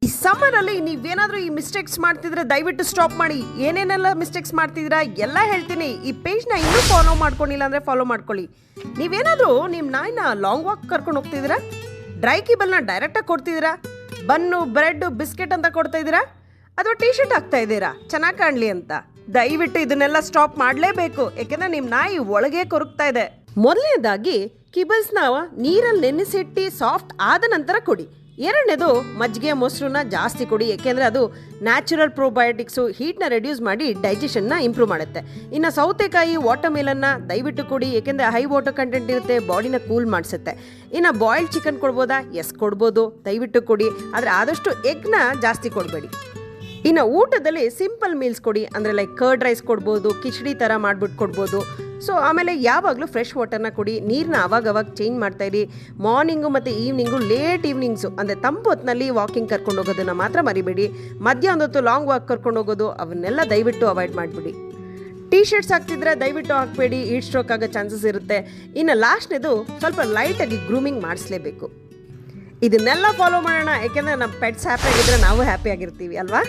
ಈ ಸಮ್ಮರಲ್ಲಿ ನೀವೇನಾದರೂ ಈ ಮಿಸ್ಟೇಕ್ಸ್ ಮಾಡ್ತಿದ್ರೆ ದಯವಿಟ್ಟು ಸ್ಟಾಪ್ ಮಾಡಿ. ಏನೇನೆಲ್ಲ ಮಿಸ್ಟೇಕ್ಸ್ ಮಾಡ್ತಿದ್ದೀರಾ ಎಲ್ಲ ಹೇಳ್ತೀನಿ. ಈ ಪೇಜ್ನ ಇನ್ನೂ ಫಾಲೋ ಮಾಡ್ಕೊಂಡಿಲ್ಲ ಅಂದರೆ ಫಾಲೋ ಮಾಡ್ಕೊಳ್ಳಿ. ನೀವೇನಾದರೂ ನಿಮ್ಮ ನಾಯಿನ ಲಾಂಗ್ ವಾಕ್ ಕರ್ಕೊಂಡು ಹೋಗ್ತಿದ್ದೀರಾ, ಡ್ರೈ ಕೀಬಲ್ನ ಡೈರೆಕ್ಟಾಗಿ ಕೊಡ್ತಿದ್ದೀರಾ, ಬನ್ನು ಬ್ರೆಡ್ ಬಿಸ್ಕೆಟ್ ಅಂತ ಕೊಡ್ತಾ ಇದ್ದೀರಾ, ಅಥವಾ ಟೀ ಶರ್ಟ್ ಹಾಕ್ತಾ ಇದ್ದೀರಾ ಚೆನ್ನಾಗಿ ಕಾಣಲಿ ಅಂತ, ದಯವಿಟ್ಟು ಇದನ್ನೆಲ್ಲ ಸ್ಟಾಪ್ ಮಾಡಲೇಬೇಕು. ಯಾಕೆಂದರೆ ನಿಮ್ಮ ನಾಯಿ ಒಳಗೆ ಕೊರಗ್ತಾ ಇದೆ. ಮೊದಲನೇದಾಗಿ ಕಿಬಲ್ಸ್ನ ನೀರಲ್ಲಿ ನೆನೆಸಿಟ್ಟು ಸಾಫ್ಟ್ ಆದ ನಂತರ ಕೊಡಿ. ಎರಡನೇದು ಮಜ್ಜಿಗೆ ಮೊಸರನ್ನ ಜಾಸ್ತಿ ಕೊಡಿ, ಏಕೆಂದರೆ ಅದು ನ್ಯಾಚುರಲ್ ಪ್ರೋಬಯೋಟಿಕ್ಸು ಹೀಟ್ನ ರೆಡ್ಯೂಸ್ ಮಾಡಿ ಡೈಜೆಷನ್ನ ಇಂಪ್ರೂವ್ ಮಾಡುತ್ತೆ. ಇನ್ನು ಸೌತೆಕಾಯಿ ವಾಟರ್ ಮೆಲನ್ನ ದಯವಿಟ್ಟು ಕೊಡಿ, ಏಕೆಂದರೆ ಹೈ ವಾಟರ್ ಕಂಟೆಂಟ್ ಇರುತ್ತೆ, ಬಾಡಿನ ಕೂಲ್ ಮಾಡಿಸುತ್ತೆ. ಇನ್ನು ಬಾಯ್ಲ್ಡ್ ಚಿಕನ್ ಕೊಡ್ಬೋದಾ? ಎಸ್ ಕೊಡ್ಬೋದು, ದಯವಿಟ್ಟು ಕೊಡಿ, ಆದರೆ ಆದಷ್ಟು ಎಗ್ನ ಜಾಸ್ತಿ ಕೊಡಬೇಡಿ. ಇನ್ನು ಊಟದಲ್ಲಿ ಸಿಂಪಲ್ ಮೀಲ್ಸ್ ಕೊಡಿ, ಅಂದರೆ ಲೈಕ್ ಕರ್ಡ್ ರೈಸ್ ಕೊಡ್ಬೋದು, ಕಿಚಡಿ ಥರ ಮಾಡಿಬಿಟ್ಟು ಕೊಡ್ಬೋದು. ಸೊ ಆಮೇಲೆ ಯಾವಾಗಲೂ ಫ್ರೆಶ್ ವಾಟರ್ನ ಕೊಡಿ, ನೀರನ್ನ ಅವಾಗವಾಗ ಚೇಂಜ್ ಮಾಡ್ತಾಯಿರಿ. ಮಾರ್ನಿಂಗು ಮತ್ತು ಈವ್ನಿಂಗು, ಲೇಟ್ ಈವ್ನಿಂಗ್ಸು ಅಂದರೆ ತಂಪು ಹೊತ್ತಿನಲ್ಲಿ ವಾಕಿಂಗ್ ಕರ್ಕೊಂಡು ಹೋಗೋದನ್ನು ಮಾತ್ರ ಮರಿಬೇಡಿ. ಮಧ್ಯಾಹ್ನದ ಹೊತ್ತು ಲಾಂಗ್ ವಾಕ್ ಕರ್ಕೊಂಡು ಹೋಗೋದು ಅವನ್ನೆಲ್ಲ ದಯವಿಟ್ಟು ಅವಾಯ್ಡ್ ಮಾಡಿಬಿಡಿ. ಟೀ ಶರ್ಟ್ಸ್ ಹಾಕ್ತಿದ್ರೆ ದಯವಿಟ್ಟು ಹಾಕಬೇಡಿ, ಹೀಟ್ ಸ್ಟ್ರೋಕ್ ಆಗೋ ಚಾನ್ಸಸ್ ಇರುತ್ತೆ. ಇನ್ನು ಲಾಸ್ಟ್ನೇದು ಸ್ವಲ್ಪ ಲೈಟಾಗಿ ಗ್ರೂಮಿಂಗ್ ಮಾಡಿಸ್ಲೇಬೇಕು. ಇದನ್ನೆಲ್ಲ ಫಾಲೋ ಮಾಡೋಣ, ಯಾಕೆಂದರೆ ನಮ್ಮ ಪೆಟ್ಸ್ ಹ್ಯಾಪಿ ಆಗಿದ್ರೆ ನಾವು ಹ್ಯಾಪಿ ಆಗಿರ್ತೀವಿ ಅಲ್ವಾ.